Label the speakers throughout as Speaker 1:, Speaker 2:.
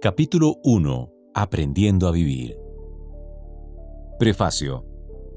Speaker 1: Capítulo 1. Aprendiendo a vivir. Prefacio.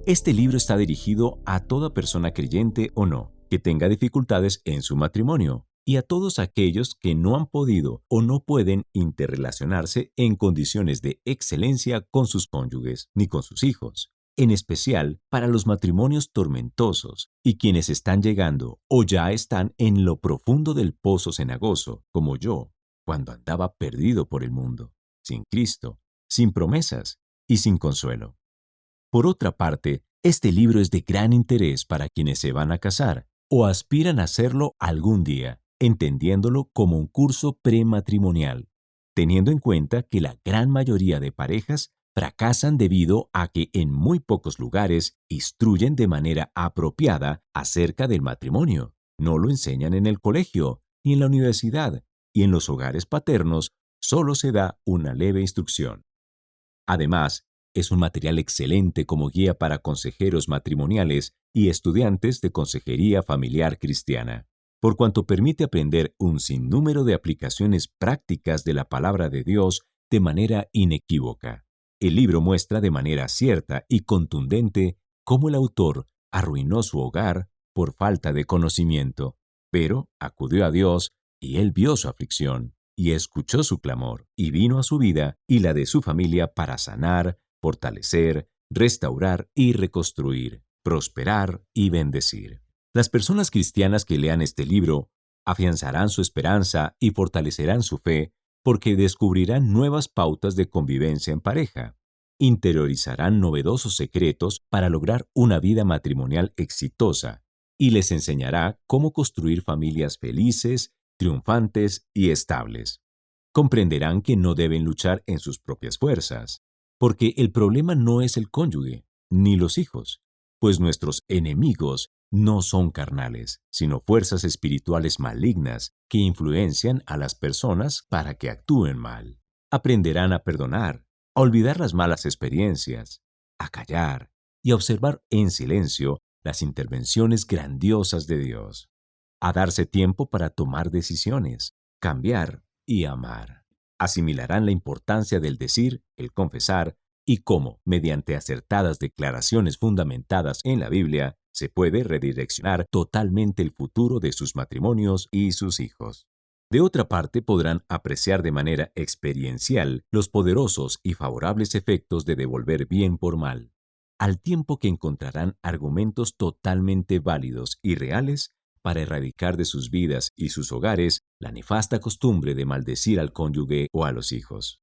Speaker 1: Este libro está dirigido a toda persona creyente o no, que tenga dificultades en su matrimonio, y a todos aquellos que no han podido o no pueden interrelacionarse en condiciones de excelencia con sus cónyuges ni con sus hijos. En especial para los matrimonios tormentosos y quienes están llegando o ya están en lo profundo del pozo cenagoso, como yo, cuando andaba perdido por el mundo, sin Cristo, sin promesas y sin consuelo. Por otra parte, este libro es de gran interés para quienes se van a casar o aspiran a hacerlo algún día, entendiéndolo como un curso prematrimonial, teniendo en cuenta que la gran mayoría de parejas fracasan debido a que en muy pocos lugares instruyen de manera apropiada acerca del matrimonio. No lo enseñan en el colegio ni en la universidad, y en los hogares paternos solo se da una leve instrucción. Además, es un material excelente como guía para consejeros matrimoniales y estudiantes de consejería familiar cristiana, por cuanto permite aprender un sinnúmero de aplicaciones prácticas de la palabra de Dios de manera inequívoca. El libro muestra de manera cierta y contundente cómo el autor arruinó su hogar por falta de conocimiento, pero acudió a Dios y él vio su aflicción y escuchó su clamor, y vino a su vida y la de su familia para sanar, fortalecer, restaurar y reconstruir, prosperar y bendecir. Las personas cristianas que lean este libro afianzarán su esperanza y fortalecerán su fe porque descubrirán nuevas pautas de convivencia en pareja, interiorizarán novedosos secretos para lograr una vida matrimonial exitosa y les enseñará cómo construir familias felices, triunfantes y estables. Comprenderán que no deben luchar en sus propias fuerzas, porque el problema no es el cónyuge, ni los hijos, pues nuestros enemigos no son carnales, sino fuerzas espirituales malignas que influencian a las personas para que actúen mal. Aprenderán a perdonar, a olvidar las malas experiencias, a callar y a observar en silencio las intervenciones grandiosas de Dios, a darse tiempo para tomar decisiones, cambiar y amar. Asimilarán la importancia del decir, el confesar, y cómo, mediante acertadas declaraciones fundamentadas en la Biblia, se puede redireccionar totalmente el futuro de sus matrimonios y sus hijos. De otra parte, podrán apreciar de manera experiencial los poderosos y favorables efectos de devolver bien por mal, al tiempo que encontrarán argumentos totalmente válidos y reales para erradicar de sus vidas y sus hogares la nefasta costumbre de maldecir al cónyuge o a los hijos.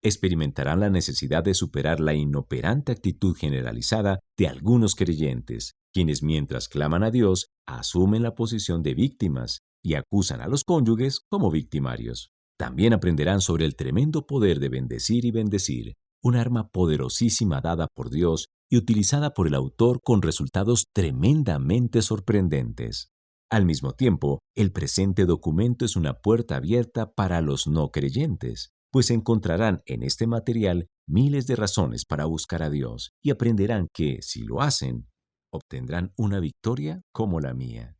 Speaker 1: Experimentarán la necesidad de superar la inoperante actitud generalizada de algunos creyentes, quienes mientras claman a Dios, asumen la posición de víctimas y acusan a los cónyuges como victimarios. También aprenderán sobre el tremendo poder de bendecir y bendecir, un arma poderosísima dada por Dios y utilizada por el autor con resultados tremendamente sorprendentes. Al mismo tiempo, el presente documento es una puerta abierta para los no creyentes, pues encontrarán en este material miles de razones para buscar a Dios y aprenderán que, si lo hacen, obtendrán una victoria como la mía.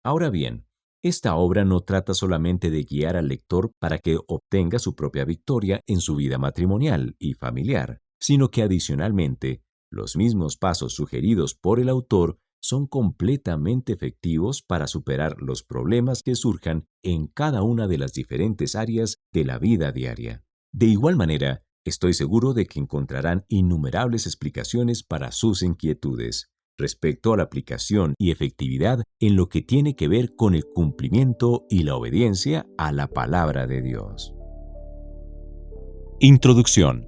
Speaker 1: Ahora bien, esta obra no trata solamente de guiar al lector para que obtenga su propia victoria en su vida matrimonial y familiar, sino que adicionalmente, los mismos pasos sugeridos por el autor son completamente efectivos para superar los problemas que surjan en cada una de las diferentes áreas de la vida diaria. De igual manera, estoy seguro de que encontrarán innumerables explicaciones para sus inquietudes respecto a la aplicación y efectividad en lo que tiene que ver con el cumplimiento y la obediencia a la palabra de Dios. Introducción.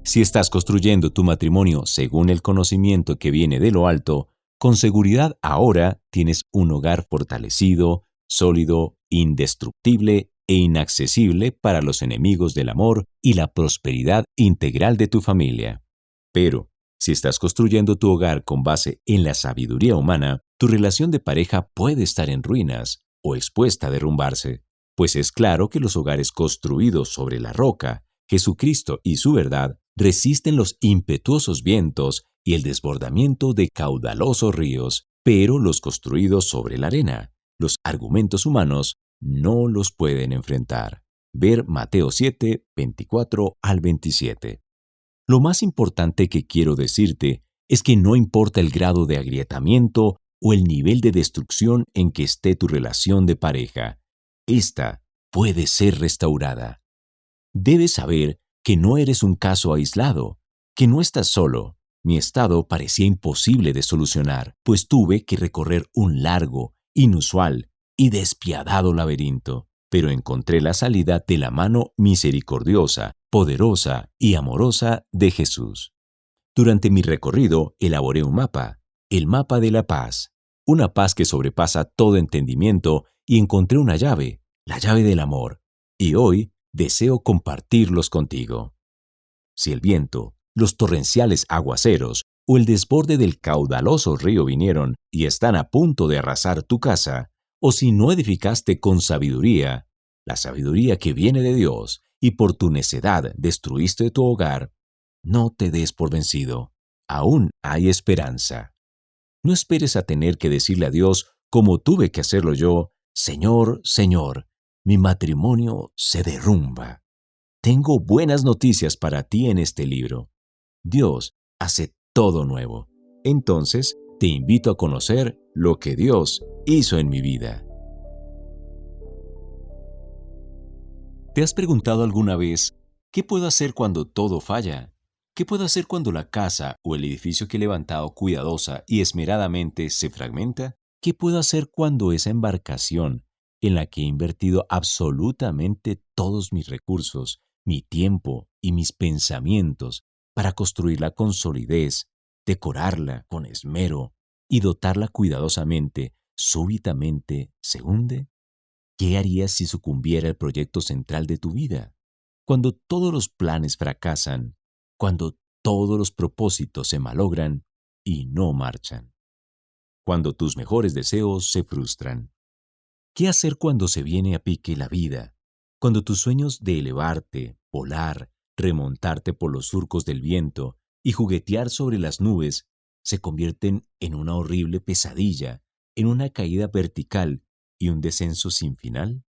Speaker 1: Si estás construyendo tu matrimonio según el conocimiento que viene de lo alto, con seguridad ahora tienes un hogar fortalecido, sólido, indestructible e inaccesible para los enemigos del amor y la prosperidad integral de tu familia. Pero, si estás construyendo tu hogar con base en la sabiduría humana, tu relación de pareja puede estar en ruinas o expuesta a derrumbarse, pues es claro que los hogares construidos sobre la roca, Jesucristo y su verdad, resisten los impetuosos vientos y el desbordamiento de caudalosos ríos, pero los construidos sobre la arena, los argumentos humanos no los pueden enfrentar. Ver Mateo 7, 24 al 27. Lo más importante que quiero decirte es que no importa el grado de agrietamiento o el nivel de destrucción en que esté tu relación de pareja, esta puede ser restaurada. Debes saber que no eres un caso aislado, que no estás solo. Mi estado parecía imposible de solucionar, pues tuve que recorrer un largo, inusual y despiadado laberinto, pero encontré la salida de la mano misericordiosa, poderosa y amorosa de Jesús. Durante mi recorrido elaboré un mapa, el mapa de la paz, una paz que sobrepasa todo entendimiento, y encontré una llave, la llave del amor, y hoy deseo compartirlos contigo. Si el viento, los torrenciales aguaceros o el desborde del caudaloso río vinieron y están a punto de arrasar tu casa, o si no edificaste con sabiduría, la sabiduría que viene de Dios, y por tu necedad destruiste tu hogar, no te des por vencido. Aún hay esperanza. No esperes a tener que decirle a Dios, como tuve que hacerlo yo: Señor, Señor, mi matrimonio se derrumba. Tengo buenas noticias para ti en este libro. Dios hace todo nuevo. Entonces, te invito a conocer lo que Dios hizo en mi vida. ¿Te has preguntado alguna vez, qué puedo hacer cuando todo falla? ¿Qué puedo hacer cuando la casa o el edificio que he levantado cuidadosa y esmeradamente se fragmenta? ¿Qué puedo hacer cuando esa embarcación en la que he invertido absolutamente todos mis recursos, mi tiempo y mis pensamientos para construirla con solidez, decorarla con esmero y dotarla cuidadosamente, súbitamente se hunde? ¿Qué harías si sucumbiera el proyecto central de tu vida? Cuando todos los planes fracasan, cuando todos los propósitos se malogran y no marchan, cuando tus mejores deseos se frustran. ¿Qué hacer cuando se viene a pique la vida? Cuando tus sueños de elevarte, volar, remontarte por los surcos del viento y juguetear sobre las nubes se convierten en una horrible pesadilla, en una caída vertical y un descenso sin final.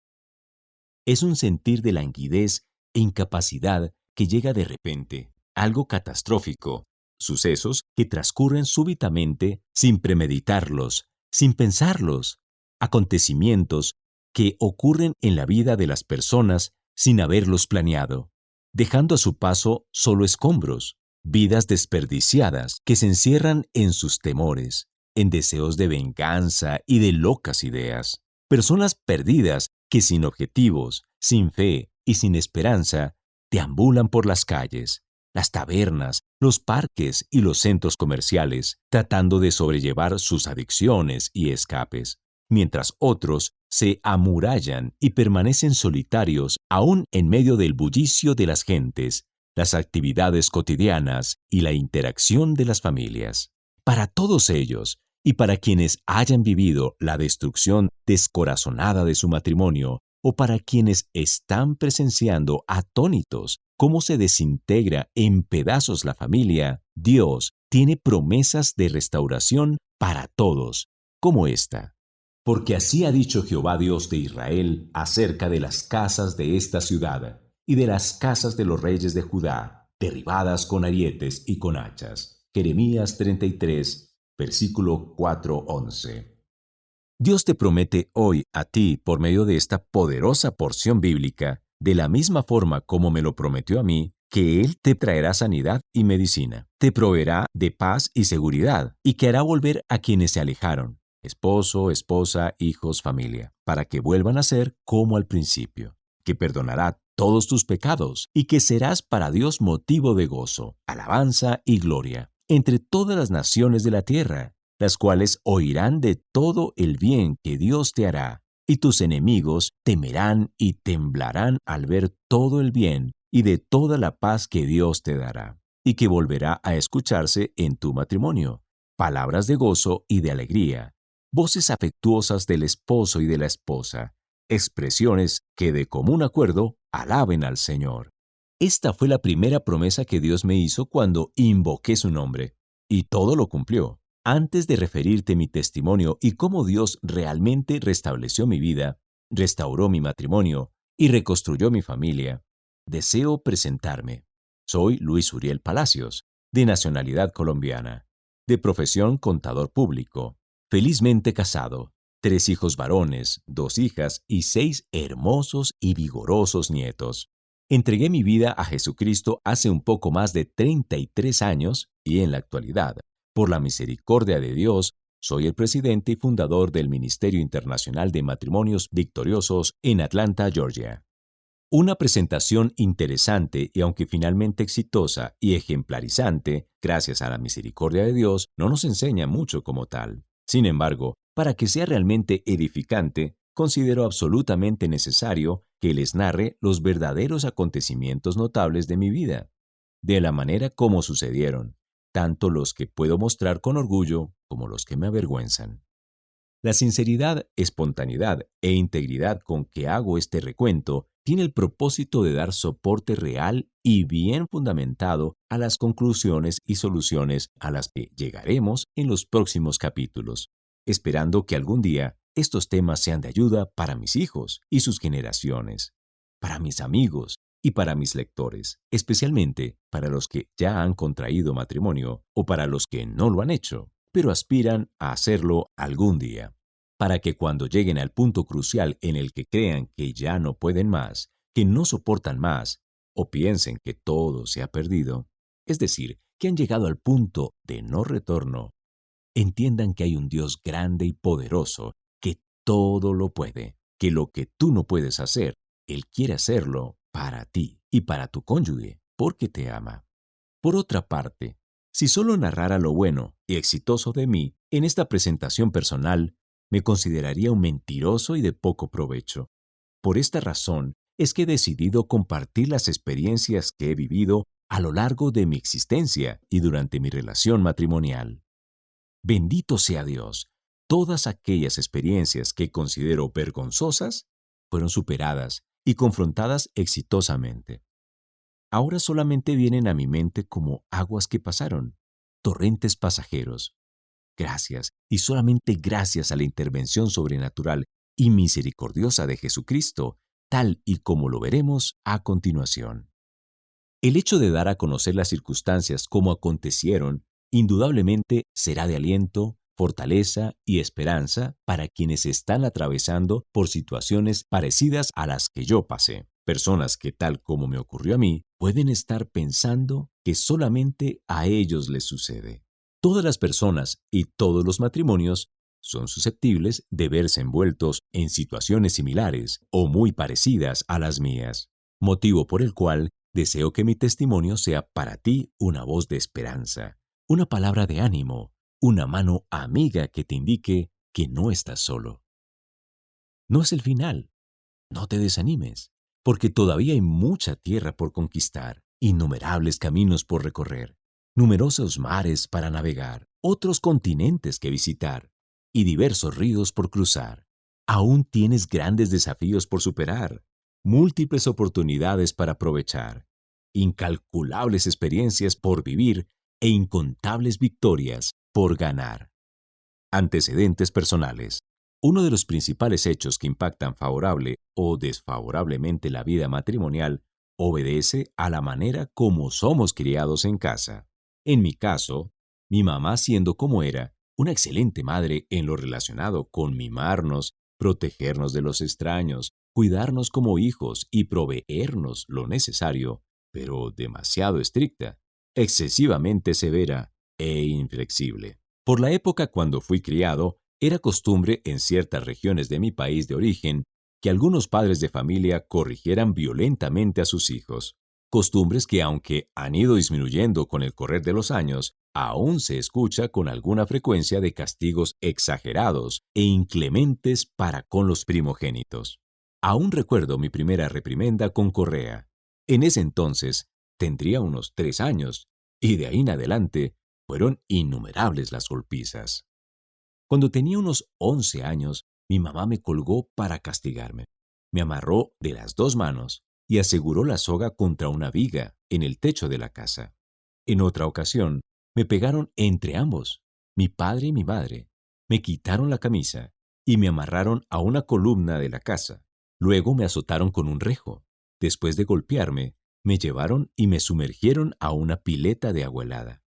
Speaker 1: Es un sentir de languidez e incapacidad que llega de repente, algo catastrófico, sucesos que transcurren súbitamente sin premeditarlos, sin pensarlos, acontecimientos que ocurren en la vida de las personas sin haberlos planeado, dejando a su paso solo escombros, vidas desperdiciadas que se encierran en sus temores, en deseos de venganza y de locas ideas, personas perdidas que sin objetivos, sin fe y sin esperanza, deambulan por las calles, las tabernas, los parques y los centros comerciales, tratando de sobrellevar sus adicciones y escapes, mientras otros se amurallan y permanecen solitarios aún en medio del bullicio de las gentes, las actividades cotidianas y la interacción de las familias. Para todos ellos, y para quienes hayan vivido la destrucción descorazonada de su matrimonio, o para quienes están presenciando atónitos cómo se desintegra en pedazos la familia, Dios tiene promesas de restauración para todos, como esta. Porque así ha dicho Jehová Dios de Israel acerca de las casas de esta ciudad y de las casas de los reyes de Judá, derribadas con arietes y con hachas. Jeremías 33, versículo 4-11. Dios te promete hoy a ti, por medio de esta poderosa porción bíblica, de la misma forma como me lo prometió a mí, que Él te traerá sanidad y medicina, te proveerá de paz y seguridad, y que hará volver a quienes se alejaron, esposo, esposa, hijos, familia, para que vuelvan a ser como al principio, que perdonará todos tus pecados, y que serás para Dios motivo de gozo, alabanza y gloria entre todas las naciones de la tierra, las cuales oirán de todo el bien que Dios te hará, y tus enemigos temerán y temblarán al ver todo el bien y de toda la paz que Dios te dará, y que volverá a escucharse en tu matrimonio, palabras de gozo y de alegría, voces afectuosas del esposo y de la esposa, expresiones que de común acuerdo alaben al Señor. Esta fue la primera promesa que Dios me hizo cuando invoqué su nombre, y todo lo cumplió. Antes de referirte mi testimonio y cómo Dios realmente restableció mi vida, restauró mi matrimonio y reconstruyó mi familia, deseo presentarme. Soy Luis Uriel Palacios, de nacionalidad colombiana, de profesión contador público, felizmente casado, 3 hijos varones, 2 hijas y 6 hermosos y vigorosos nietos. Entregué mi vida a Jesucristo hace un poco más de 33 años y en la actualidad, por la misericordia de Dios, soy el presidente y fundador del Ministerio Internacional de Matrimonios Victoriosos en Atlanta, Georgia. Una presentación interesante y aunque finalmente exitosa y ejemplarizante, gracias a la misericordia de Dios, no nos enseña mucho como tal. Sin embargo, para que sea realmente edificante, considero absolutamente necesario que les narre los verdaderos acontecimientos notables de mi vida, de la manera como sucedieron, tanto los que puedo mostrar con orgullo como los que me avergüenzan. La sinceridad, espontaneidad e integridad con que hago este recuento tiene el propósito de dar soporte real y bien fundamentado a las conclusiones y soluciones a las que llegaremos en los próximos capítulos, esperando que algún día estos temas sean de ayuda para mis hijos y sus generaciones, para mis amigos y para mis lectores, especialmente para los que ya han contraído matrimonio o para los que no lo han hecho, pero aspiran a hacerlo algún día, para que cuando lleguen al punto crucial en el que crean que ya no pueden más, que no soportan más, o piensen que todo se ha perdido, es decir, que han llegado al punto de no retorno, entiendan que hay un Dios grande y poderoso que todo lo puede, que lo que tú no puedes hacer, Él quiere hacerlo para ti y para tu cónyuge, porque te ama. Por otra parte, si solo narrara lo bueno y exitoso de mí en esta presentación personal, me consideraría un mentiroso y de poco provecho. Por esta razón es que he decidido compartir las experiencias que he vivido a lo largo de mi existencia y durante mi relación matrimonial. Bendito sea Dios, todas aquellas experiencias que considero vergonzosas fueron superadas y confrontadas exitosamente. Ahora solamente vienen a mi mente como aguas que pasaron, torrentes pasajeros. Gracias, y solamente gracias a la intervención sobrenatural y misericordiosa de Jesucristo, tal y como lo veremos a continuación. El hecho de dar a conocer las circunstancias como acontecieron, indudablemente será de aliento, fortaleza y esperanza para quienes están atravesando por situaciones parecidas a las que yo pasé. Personas que, tal como me ocurrió a mí, pueden estar pensando que solamente a ellos les sucede. Todas las personas y todos los matrimonios son susceptibles de verse envueltos en situaciones similares o muy parecidas a las mías, motivo por el cual deseo que mi testimonio sea para ti una voz de esperanza, una palabra de ánimo, una mano amiga que te indique que no estás solo. No es el final. No te desanimes, porque todavía hay mucha tierra por conquistar, innumerables caminos por recorrer, numerosos mares para navegar, otros continentes que visitar y diversos ríos por cruzar. Aún tienes grandes desafíos por superar, múltiples oportunidades para aprovechar, incalculables experiencias por vivir e incontables victorias por ganar. Antecedentes personales. Uno de los principales hechos que impactan favorable o desfavorablemente la vida matrimonial obedece a la manera como somos criados en casa. En mi caso, mi mamá, siendo como era, una excelente madre en lo relacionado con mimarnos, protegernos de los extraños, cuidarnos como hijos y proveernos lo necesario, pero demasiado estricta, excesivamente severa e inflexible. Por la época cuando fui criado, era costumbre en ciertas regiones de mi país de origen que algunos padres de familia corrigieran violentamente a sus hijos. Costumbres que, aunque han ido disminuyendo con el correr de los años, aún se escucha con alguna frecuencia de castigos exagerados e inclementes para con los primogénitos. Aún recuerdo mi primera reprimenda con correa. En ese entonces tendría unos 3 años, y de ahí en adelante fueron innumerables las golpizas. Cuando tenía unos 11 años, mi mamá me colgó para castigarme. Me amarró de las 2 manos y aseguró la soga contra una viga en el techo de la casa. En otra ocasión, me pegaron entre ambos, mi padre y mi madre. Me quitaron la camisa y me amarraron a una columna de la casa. Luego me azotaron con un rejo. Después de golpearme, me llevaron y me sumergieron a una pileta de agua helada,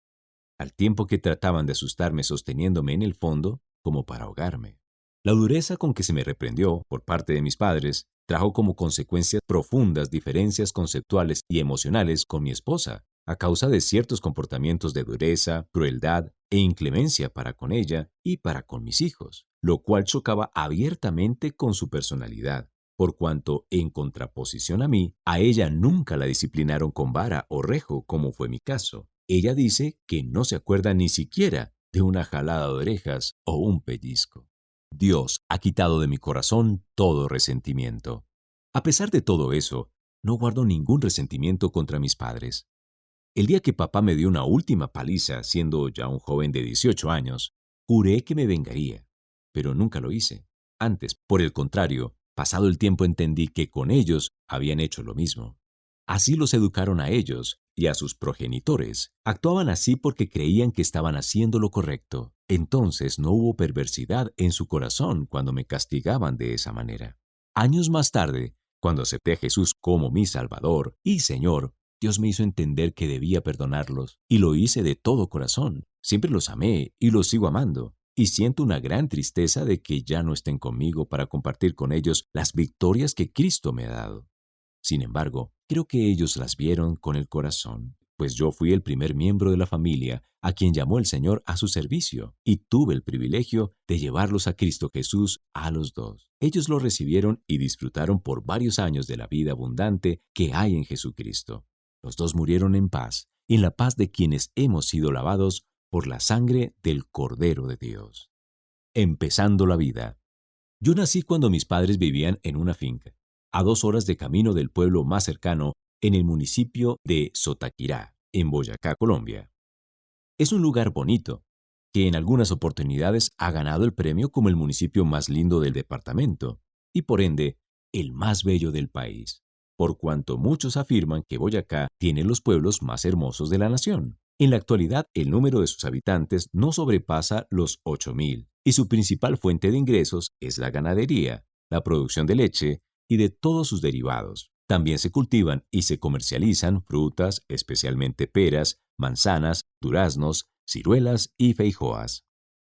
Speaker 1: al tiempo que trataban de asustarme sosteniéndome en el fondo como para ahogarme. La dureza con que se me reprendió por parte de mis padres trajo como consecuencias profundas diferencias conceptuales y emocionales con mi esposa, a causa de ciertos comportamientos de dureza, crueldad e inclemencia para con ella y para con mis hijos, lo cual chocaba abiertamente con su personalidad, por cuanto, en contraposición a mí, a ella nunca la disciplinaron con vara o rejo, como fue mi caso. Ella dice que no se acuerda ni siquiera de una jalada de orejas o un pellizco. Dios ha quitado de mi corazón todo resentimiento. A pesar de todo eso, no guardo ningún resentimiento contra mis padres. El día que papá me dio una última paliza, siendo ya un joven de 18 años, juré que me vengaría, pero nunca lo hice. Antes, por el contrario, pasado el tiempo entendí que con ellos habían hecho lo mismo. Así los educaron a ellos y a sus progenitores. Actuaban así porque creían que estaban haciendo lo correcto. Entonces no hubo perversidad en su corazón cuando me castigaban de esa manera. Años más tarde, cuando acepté a Jesús como mi Salvador y Señor, Dios me hizo entender que debía perdonarlos, y lo hice de todo corazón. Siempre los amé y los sigo amando, y siento una gran tristeza de que ya no estén conmigo para compartir con ellos las victorias que Cristo me ha dado. Sin embargo, creo que ellos las vieron con el corazón, pues yo fui el primer miembro de la familia a quien llamó el Señor a su servicio, y tuve el privilegio de llevarlos a Cristo Jesús a los dos. Ellos lo recibieron y disfrutaron por varios años de la vida abundante que hay en Jesucristo. Los dos murieron en paz, en la paz de quienes hemos sido lavados por la sangre del Cordero de Dios. Empezando la vida. Yo nací cuando mis padres vivían en una finca, a 2 horas de camino del pueblo más cercano, en el municipio de Sotaquirá, en Boyacá, Colombia. Es un lugar bonito, que en algunas oportunidades ha ganado el premio como el municipio más lindo del departamento, y por ende, el más bello del país, por cuanto muchos afirman que Boyacá tiene los pueblos más hermosos de la nación. En la actualidad, el número de sus habitantes no sobrepasa los 8.000, y su principal fuente de ingresos es la ganadería, la producción de leche y de todos sus derivados. También se cultivan y se comercializan frutas, especialmente peras, manzanas, duraznos, ciruelas y feijoas.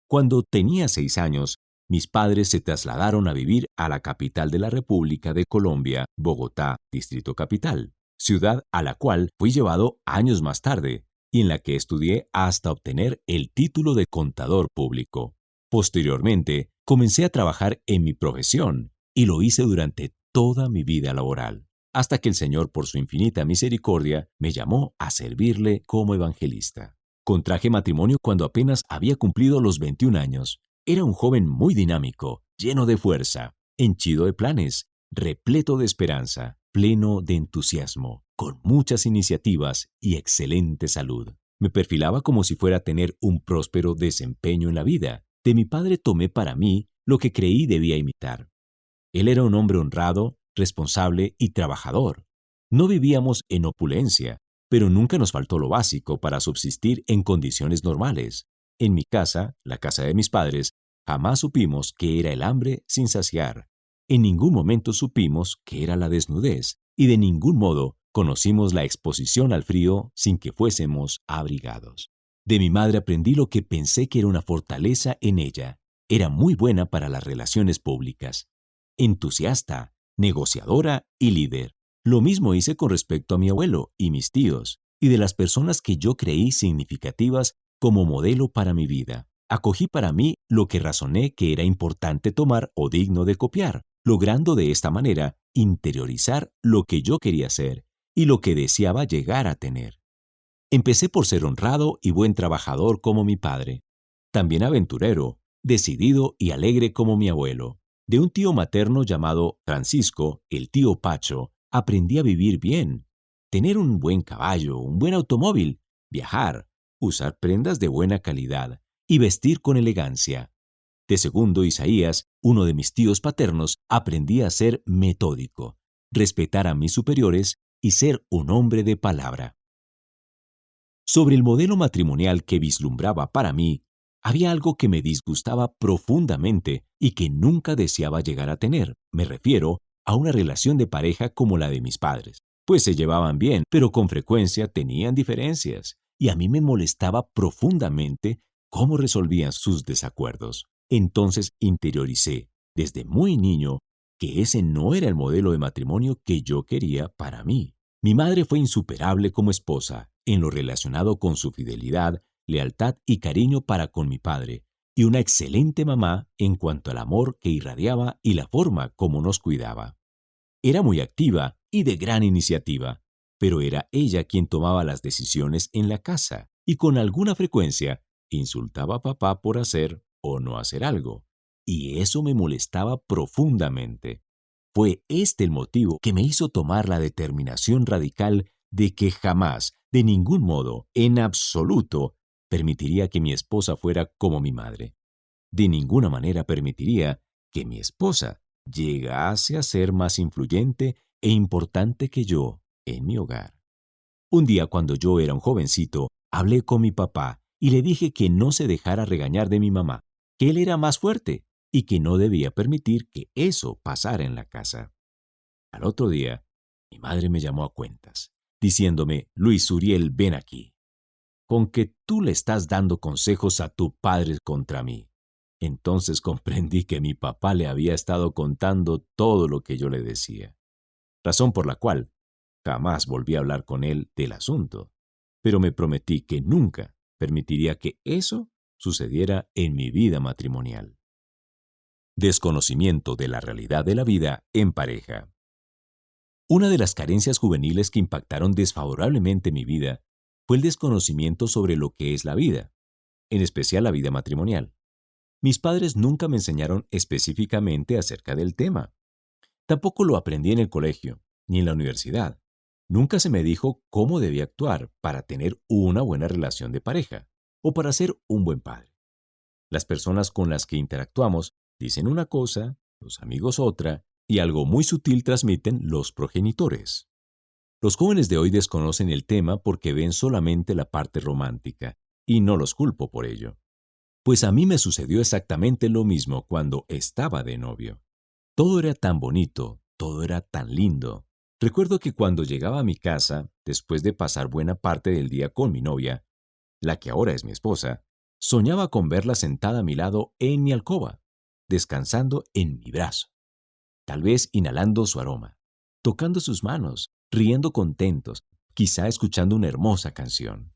Speaker 1: Cuando tenía 6 años, mis padres se trasladaron a vivir a la capital de la República de Colombia, Bogotá, Distrito Capital, ciudad a la cual fui llevado años más tarde y en la que estudié hasta obtener el título de contador público. Posteriormente, comencé a trabajar en mi profesión y lo hice durante toda mi vida laboral, hasta que el Señor, por su infinita misericordia, me llamó a servirle como evangelista. Contraje matrimonio cuando apenas había cumplido los 21 años. Era un joven muy dinámico, lleno de fuerza, henchido de planes, repleto de esperanza, pleno de entusiasmo, con muchas iniciativas y excelente salud. Me perfilaba como si fuera a tener un próspero desempeño en la vida. De mi padre tomé para mí lo que creí debía imitar. Él era un hombre honrado, responsable y trabajador. No vivíamos en opulencia, pero nunca nos faltó lo básico para subsistir en condiciones normales. En mi casa, la casa de mis padres, jamás supimos qué era el hambre sin saciar. En ningún momento supimos qué era la desnudez, y de ningún modo conocimos la exposición al frío sin que fuésemos abrigados. De mi madre aprendí lo que pensé que era una fortaleza en ella. Era muy buena para las relaciones públicas, entusiasta, negociadora y líder. Lo mismo hice con respecto a mi abuelo y mis tíos, y de las personas que yo creí significativas como modelo para mi vida. Acogí para mí lo que razoné que era importante tomar o digno de copiar, logrando de esta manera interiorizar lo que yo quería ser y lo que deseaba llegar a tener. Empecé por ser honrado y buen trabajador como mi padre, también aventurero, decidido y alegre como mi abuelo. De un tío materno llamado Francisco, el tío Pacho, aprendí a vivir bien, tener un buen caballo, un buen automóvil, viajar, usar prendas de buena calidad y vestir con elegancia. De segundo Isaías, uno de mis tíos paternos, aprendí a ser metódico, respetar a mis superiores y ser un hombre de palabra. Sobre el modelo matrimonial que vislumbraba para mí, había algo que me disgustaba profundamente y que nunca deseaba llegar a tener. Me refiero a una relación de pareja como la de mis padres, pues se llevaban bien, pero con frecuencia tenían diferencias, y a mí me molestaba profundamente cómo resolvían sus desacuerdos. Entonces interioricé, desde muy niño, que ese no era el modelo de matrimonio que yo quería para mí. Mi madre fue insuperable como esposa, en lo relacionado con su fidelidad, lealtad y cariño para con mi padre, y una excelente mamá en cuanto al amor que irradiaba y la forma como nos cuidaba. Era muy activa y de gran iniciativa, pero era ella quien tomaba las decisiones en la casa y con alguna frecuencia insultaba a papá por hacer o no hacer algo. Y eso me molestaba profundamente. Fue este el motivo que me hizo tomar la determinación radical de que jamás, de ningún modo, en absoluto, permitiría que mi esposa fuera como mi madre. De ninguna manera permitiría que mi esposa llegase a ser más influyente e importante que yo en mi hogar. Un día cuando yo era un jovencito, hablé con mi papá y le dije que no se dejara regañar de mi mamá, que él era más fuerte y que no debía permitir que eso pasara en la casa. Al otro día, mi madre me llamó a cuentas, diciéndome: Luis Uriel, ven aquí, con que tú le estás dando consejos a tu padre contra mí. Entonces comprendí que mi papá le había estado contando todo lo que yo le decía, razón por la cual jamás volví a hablar con él del asunto, pero me prometí que nunca permitiría que eso sucediera en mi vida matrimonial. Desconocimiento de la realidad de la vida en pareja. Una de las carencias juveniles que impactaron desfavorablemente mi vida fue el desconocimiento sobre lo que es la vida, en especial la vida matrimonial. Mis padres nunca me enseñaron específicamente acerca del tema. Tampoco lo aprendí en el colegio, ni en la universidad. Nunca se me dijo cómo debía actuar para tener una buena relación de pareja o para ser un buen padre. Las personas con las que interactuamos dicen una cosa, los amigos otra, y algo muy sutil transmiten los progenitores. Los jóvenes de hoy desconocen el tema porque ven solamente la parte romántica, y no los culpo por ello. Pues a mí me sucedió exactamente lo mismo cuando estaba de novio. Todo era tan bonito, todo era tan lindo. Recuerdo que cuando llegaba a mi casa, después de pasar buena parte del día con mi novia, la que ahora es mi esposa, soñaba con verla sentada a mi lado en mi alcoba, descansando en mi brazo, tal vez inhalando su aroma, tocando sus manos, riendo contentos, quizá escuchando una hermosa canción.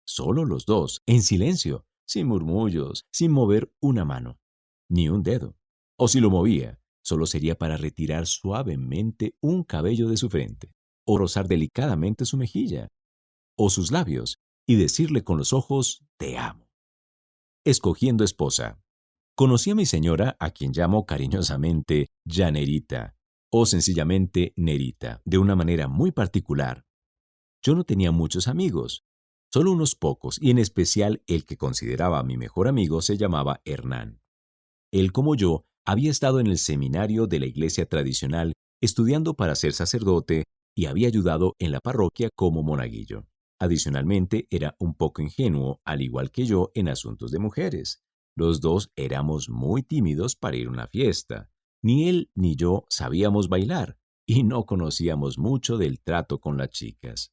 Speaker 1: Solo los dos, en silencio, sin murmullos, sin mover una mano, ni un dedo. O si lo movía, solo sería para retirar suavemente un cabello de su frente, o rozar delicadamente su mejilla, o sus labios, y decirle con los ojos: te amo. Escogiendo esposa. Conocí a mi señora, a quien llamo cariñosamente Llanerita, o sencillamente Nerita, de una manera muy particular. Yo no tenía muchos amigos, solo unos pocos, y en especial el que consideraba mi mejor amigo se llamaba Hernán. Él, como yo, había estado en el seminario de la iglesia tradicional estudiando para ser sacerdote y había ayudado en la parroquia como monaguillo. Adicionalmente, era un poco ingenuo, al igual que yo, en asuntos de mujeres. Los dos éramos muy tímidos para ir a una fiesta. Ni él ni yo sabíamos bailar y no conocíamos mucho del trato con las chicas.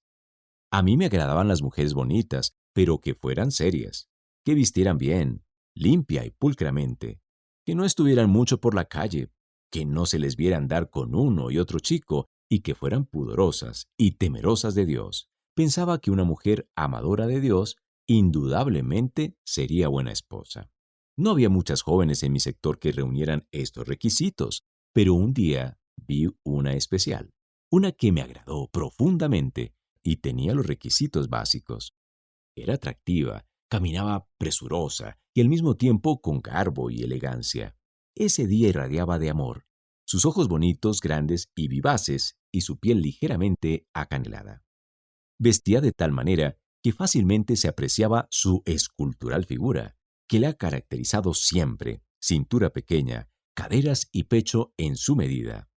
Speaker 1: A mí me agradaban las mujeres bonitas, pero que fueran serias, que vistieran bien, limpia y pulcramente, que no estuvieran mucho por la calle, que no se les viera andar con uno y otro chico y que fueran pudorosas y temerosas de Dios. Pensaba que una mujer amadora de Dios indudablemente sería buena esposa. No había muchas jóvenes en mi sector que reunieran estos requisitos, pero un día vi una especial, una que me agradó profundamente y tenía los requisitos básicos. Era atractiva, caminaba presurosa y al mismo tiempo con garbo y elegancia. Ese día irradiaba de amor, sus ojos bonitos, grandes y vivaces, y su piel ligeramente acanelada. Vestía de tal manera que fácilmente se apreciaba su escultural figura, que le ha caracterizado siempre: cintura pequeña, caderas y pecho en su medida.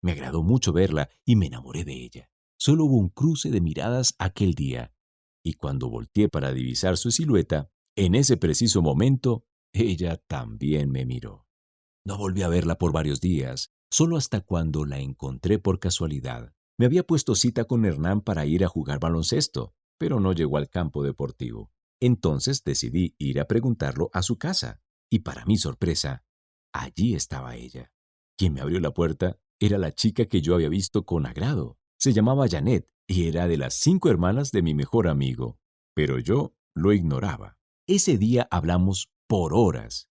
Speaker 1: Me agradó mucho verla y me enamoré de ella. Solo hubo un cruce de miradas aquel día, y cuando volteé para divisar su silueta, en ese preciso momento, ella también me miró. No volví a verla por varios días, solo hasta cuando la encontré por casualidad. Me había puesto cita con Hernán para ir a jugar baloncesto, pero no llegó al campo deportivo. Entonces decidí ir a preguntarlo a su casa, y para mi sorpresa, allí estaba ella. Quien me abrió la puerta era la chica que yo había visto con agrado. Se llamaba Janet y era de las 5 hermanas de mi mejor amigo, pero yo lo ignoraba. Ese día hablamos por horas.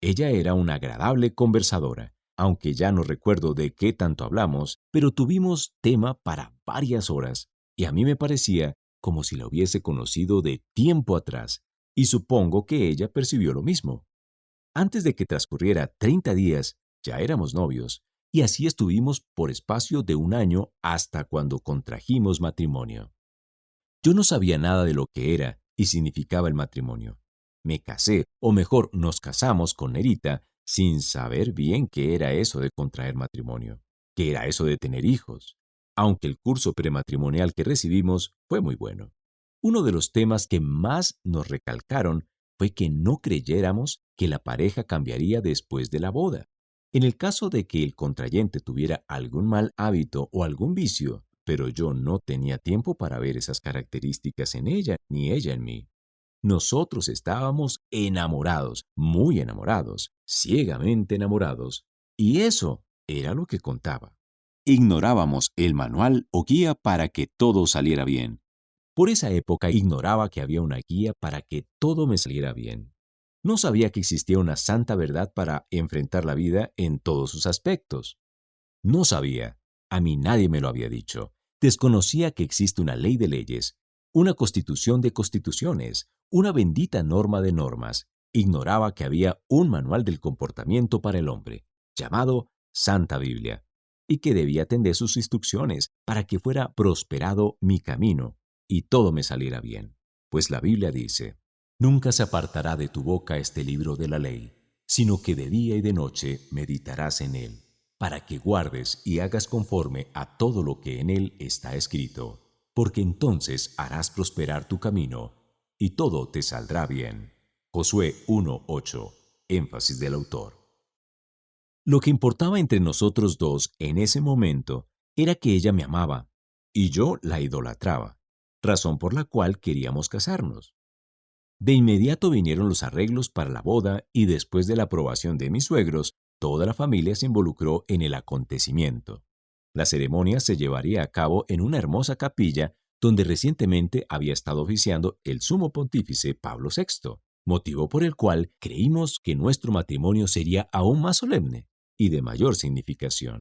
Speaker 1: Ella era una agradable conversadora, aunque ya no recuerdo de qué tanto hablamos, pero tuvimos tema para varias horas, y a mí me parecía como si la hubiese conocido de tiempo atrás, y supongo que ella percibió lo mismo. Antes de que transcurriera 30 días, ya éramos novios, y así estuvimos por espacio de un año hasta cuando contrajimos matrimonio. Yo no sabía nada de lo que era y significaba el matrimonio. Me casé, o mejor, nos casamos con Nerita sin saber bien qué era eso de contraer matrimonio, qué era eso de tener hijos, aunque el curso prematrimonial que recibimos fue muy bueno. Uno de los temas que más nos recalcaron fue que no creyéramos que la pareja cambiaría después de la boda. En el caso de que el contrayente tuviera algún mal hábito o algún vicio, pero yo no tenía tiempo para ver esas características en ella ni ella en mí. Nosotros estábamos enamorados, muy enamorados, ciegamente enamorados, y eso era lo que contaba. Ignorábamos el manual o guía para que todo saliera bien. Por esa época ignoraba que había una guía para que todo me saliera bien. No sabía que existía una santa verdad para enfrentar la vida en todos sus aspectos. No sabía. A mí nadie me lo había dicho. Desconocía que existe una ley de leyes, una constitución de constituciones, una bendita norma de normas. Ignoraba que había un manual del comportamiento para el hombre, llamado Santa Biblia, y que debía atender sus instrucciones para que fuera prosperado mi camino y todo me saliera bien. Pues la Biblia dice, nunca se apartará de tu boca este libro de la ley, sino que de día y de noche meditarás en él, para que guardes y hagas conforme a todo lo que en él está escrito, porque entonces harás prosperar tu camino y todo te saldrá bien. Josué 1:8, énfasis del autor. Lo que importaba entre nosotros dos en ese momento era que ella me amaba y yo la idolatraba, razón por la cual queríamos casarnos. De inmediato vinieron los arreglos para la boda y después de la aprobación de mis suegros, toda la familia se involucró en el acontecimiento. La ceremonia se llevaría a cabo en una hermosa capilla donde recientemente había estado oficiando el sumo pontífice Pablo VI, motivo por el cual creímos que nuestro matrimonio sería aún más solemne y de mayor significación.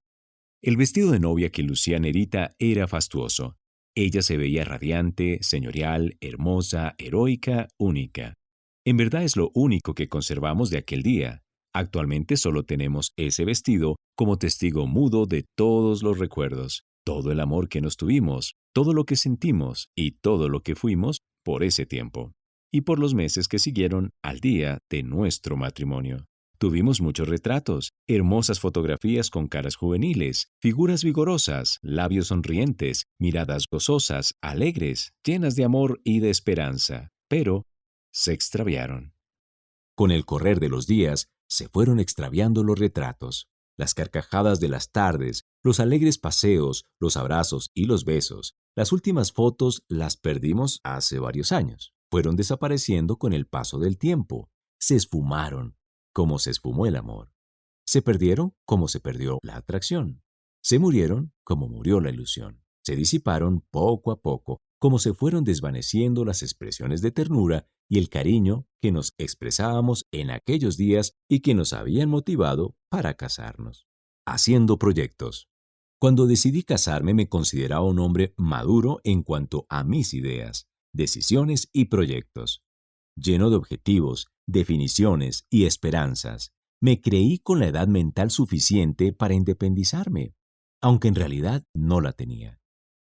Speaker 1: El vestido de novia que lucía Nerita era fastuoso. Ella se veía radiante, señorial, hermosa, heroica, única. En verdad es lo único que conservamos de aquel día. Actualmente solo tenemos ese vestido como testigo mudo de todos los recuerdos, todo el amor que nos tuvimos, todo lo que sentimos y todo lo que fuimos por ese tiempo, y por los meses que siguieron al día de nuestro matrimonio. Tuvimos muchos retratos, hermosas fotografías con caras juveniles, figuras vigorosas, labios sonrientes, miradas gozosas, alegres, llenas de amor y de esperanza, pero se extraviaron. Con el correr de los días, se fueron extraviando los retratos, las carcajadas de las tardes, los alegres paseos, los abrazos y los besos. Las últimas fotos las perdimos hace varios años. Fueron desapareciendo con el paso del tiempo. Se esfumaron, como se esfumó el amor. Se perdieron como se perdió la atracción. Se murieron como murió la ilusión. Se disiparon poco a poco, como se fueron desvaneciendo las expresiones de ternura y el cariño que nos expresábamos en aquellos días y que nos habían motivado para casarnos. Haciendo proyectos. Cuando decidí casarme me consideraba un hombre maduro en cuanto a mis ideas, decisiones y proyectos. Lleno de objetivos, definiciones y esperanzas, me creí con la edad mental suficiente para independizarme, aunque en realidad no la tenía.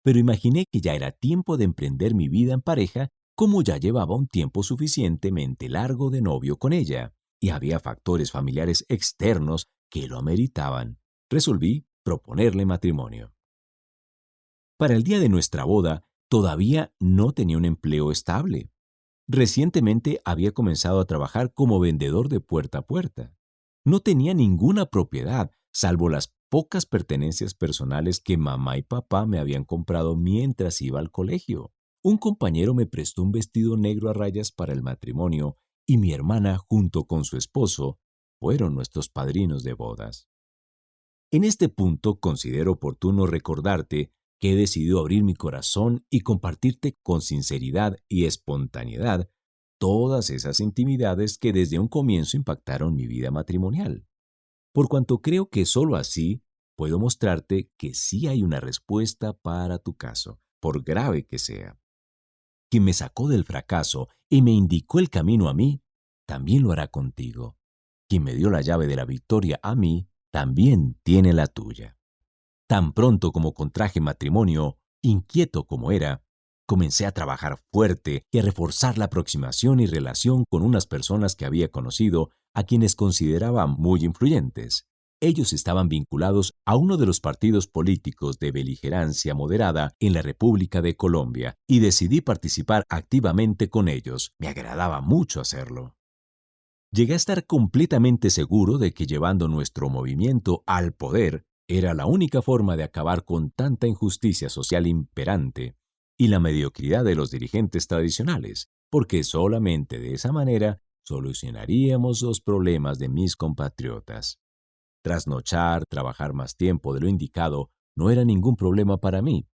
Speaker 1: Pero imaginé que ya era tiempo de emprender mi vida en pareja, como ya llevaba un tiempo suficientemente largo de novio con ella, y había factores familiares externos que lo ameritaban. Resolví proponerle matrimonio. Para el día de nuestra boda, todavía no tenía un empleo estable. Recientemente había comenzado a trabajar como vendedor de puerta a puerta. No tenía ninguna propiedad, salvo las pocas pertenencias personales que mamá y papá me habían comprado mientras iba al colegio. Un compañero me prestó un vestido negro a rayas para el matrimonio y mi hermana, junto con su esposo, fueron nuestros padrinos de bodas. En este punto considero oportuno recordarte que he decidido abrir mi corazón y compartirte con sinceridad y espontaneidad todas esas intimidades que desde un comienzo impactaron mi vida matrimonial, por cuanto creo que sólo así puedo mostrarte que sí hay una respuesta para tu caso, por grave que sea. Quien me sacó del fracaso y me indicó el camino a mí, también lo hará contigo. Quien me dio la llave de la victoria a mí, también tiene la tuya. Tan pronto como contraje matrimonio, inquieto como era, comencé a trabajar fuerte y a reforzar la aproximación y relación con unas personas que había conocido a quienes consideraba muy influyentes. Ellos estaban vinculados a uno de los partidos políticos de beligerancia moderada en la República de Colombia y decidí participar activamente con ellos. Me agradaba mucho hacerlo. Llegué a estar completamente seguro de que llevando nuestro movimiento al poder era la única forma de acabar con tanta injusticia social imperante y la mediocridad de los dirigentes tradicionales, porque solamente de esa manera solucionaríamos los problemas de mis compatriotas. Trasnochar, trabajar más tiempo de lo indicado, no era ningún problema para mí.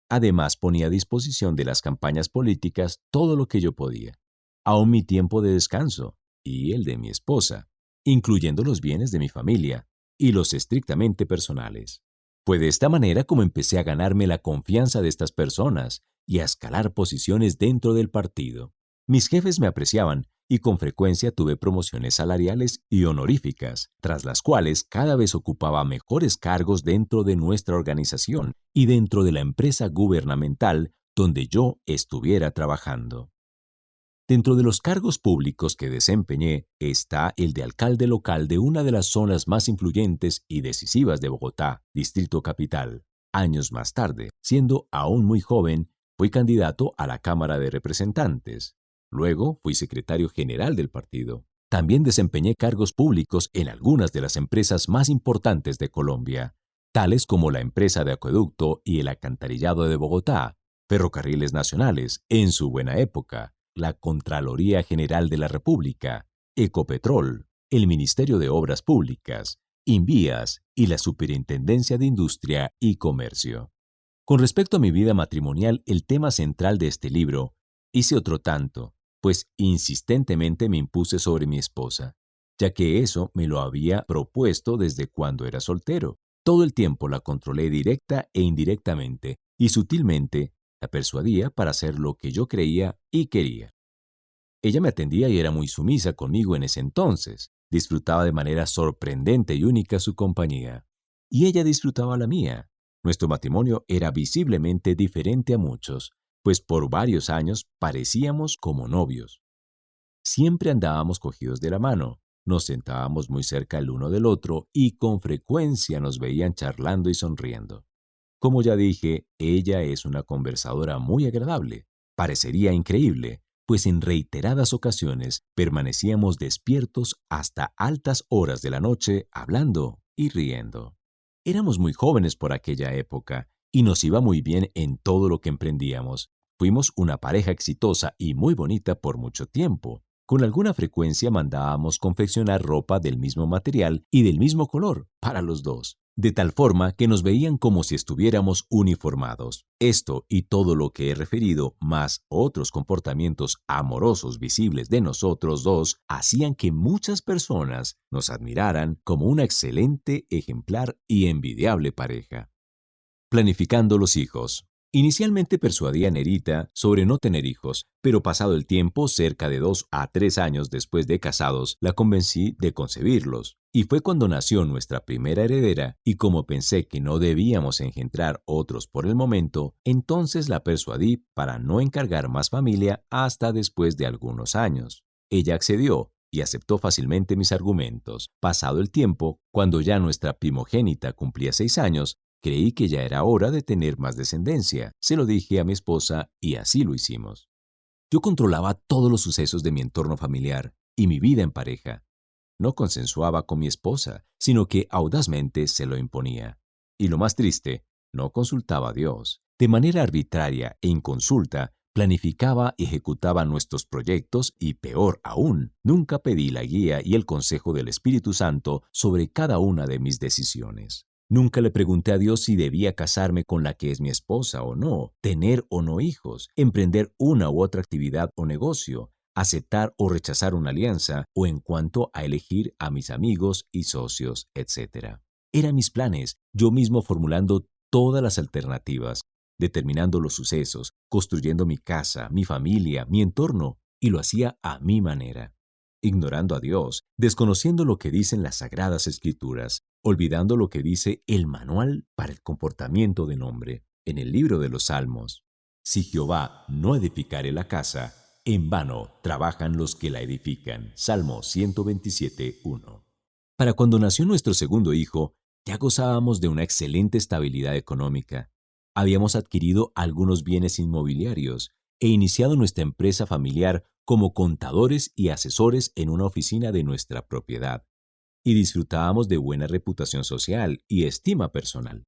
Speaker 1: Además, ponía a disposición de las campañas políticas todo lo que yo podía, aun mi tiempo de descanso y el de mi esposa, incluyendo los bienes de mi familia y los estrictamente personales. Fue de esta manera como empecé a ganarme la confianza de estas personas y a escalar posiciones dentro del partido. Mis jefes me apreciaban y con frecuencia tuve promociones salariales y honoríficas, tras las cuales cada vez ocupaba mejores cargos dentro de nuestra organización y dentro de la empresa gubernamental donde yo estuviera trabajando. Dentro de los cargos públicos que desempeñé está el de alcalde local de una de las zonas más influyentes y decisivas de Bogotá, Distrito Capital. Años más tarde, siendo aún muy joven, fui candidato a la Cámara de Representantes. Luego fui secretario general del partido. También desempeñé cargos públicos en algunas de las empresas más importantes de Colombia, tales como la empresa de acueducto y el alcantarillado de Bogotá, Ferrocarriles Nacionales, en su buena época, la Contraloría General de la República, Ecopetrol, el Ministerio de Obras Públicas, Invías y la Superintendencia de Industria y Comercio. Con respecto a mi vida matrimonial, el tema central de este libro, hice otro tanto, pues insistentemente me impuse sobre mi esposa, ya que eso me lo había propuesto desde cuando era soltero. Todo el tiempo la controlé directa e indirectamente y sutilmente la persuadía para hacer lo que yo creía y quería. Ella me atendía y era muy sumisa conmigo en ese entonces. Disfrutaba de manera sorprendente y única su compañía. Y ella disfrutaba la mía. Nuestro matrimonio era visiblemente diferente a muchos, pues por varios años parecíamos como novios. Siempre andábamos cogidos de la mano, nos sentábamos muy cerca el uno del otro y con frecuencia nos veían charlando y sonriendo. Como ya dije, ella es una conversadora muy agradable. Parecería increíble, pues en reiteradas ocasiones permanecíamos despiertos hasta altas horas de la noche hablando y riendo. Éramos muy jóvenes por aquella época y nos iba muy bien en todo lo que emprendíamos. Fuimos una pareja exitosa y muy bonita por mucho tiempo. Con alguna frecuencia mandábamos confeccionar ropa del mismo material y del mismo color para los dos, de tal forma que nos veían como si estuviéramos uniformados. Esto y todo lo que he referido, más otros comportamientos amorosos visibles de nosotros dos, hacían que muchas personas nos admiraran como una excelente, ejemplar y envidiable pareja. Planificando los hijos. Inicialmente persuadí a Nerita sobre no tener hijos, pero pasado el tiempo, cerca de 2 a 3 años después de casados, la convencí de concebirlos. Y fue cuando nació nuestra primera heredera, y como pensé que no debíamos engendrar otros por el momento, entonces la persuadí para no encargar más familia hasta después de algunos años. Ella accedió y aceptó fácilmente mis argumentos. Pasado el tiempo, cuando ya nuestra primogénita cumplía 6 años, creí que ya era hora de tener más descendencia. Se lo dije a mi esposa y así lo hicimos. Yo controlaba todos los sucesos de mi entorno familiar y mi vida en pareja. No consensuaba con mi esposa, sino que audazmente se lo imponía. Y lo más triste, no consultaba a Dios. De manera arbitraria e inconsulta, planificaba y ejecutaba nuestros proyectos y, peor aún, nunca pedí la guía y el consejo del Espíritu Santo sobre cada una de mis decisiones. Nunca le pregunté a Dios si debía casarme con la que es mi esposa o no, tener o no hijos, emprender una u otra actividad o negocio, aceptar o rechazar una alianza o en cuanto a elegir a mis amigos y socios, etc. Eran mis planes, yo mismo formulando todas las alternativas, determinando los sucesos, construyendo mi casa, mi familia, mi entorno, y lo hacía a mi manera, ignorando a Dios, desconociendo lo que dicen las Sagradas Escrituras, olvidando lo que dice el Manual para el Comportamiento del Hombre en el libro de los Salmos. Si Jehová no edificare la casa, en vano trabajan los que la edifican. Salmo 127:1. Para cuando nació nuestro segundo hijo, ya gozábamos de una excelente estabilidad económica. Habíamos adquirido algunos bienes inmobiliarios e iniciado nuestra empresa familiar como contadores y asesores en una oficina de nuestra propiedad. Y disfrutábamos de buena reputación social y estima personal.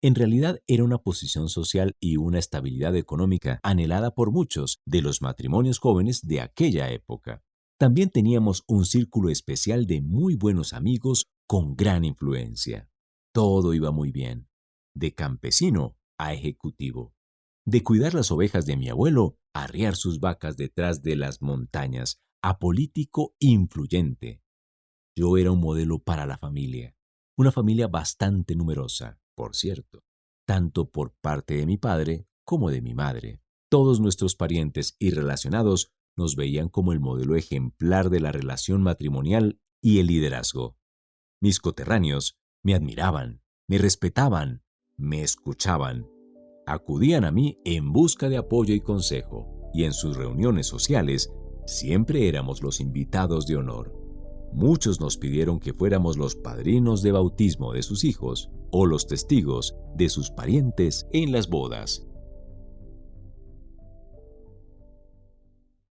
Speaker 1: En realidad era una posición social y una estabilidad económica anhelada por muchos de los matrimonios jóvenes de aquella época. También teníamos un círculo especial de muy buenos amigos con gran influencia. Todo iba muy bien, de campesino a ejecutivo. De cuidar las ovejas de mi abuelo a arriar sus vacas detrás de las montañas, a político influyente. Yo era un modelo para la familia, una familia bastante numerosa, por cierto, tanto por parte de mi padre como de mi madre. Todos nuestros parientes y relacionados nos veían como el modelo ejemplar de la relación matrimonial y el liderazgo. Mis coterráneos me admiraban, me respetaban, me escuchaban. Acudían a mí en busca de apoyo y consejo, y en sus reuniones sociales siempre éramos los invitados de honor. Muchos nos pidieron que fuéramos los padrinos de bautismo de sus hijos o los testigos de sus parientes en las bodas.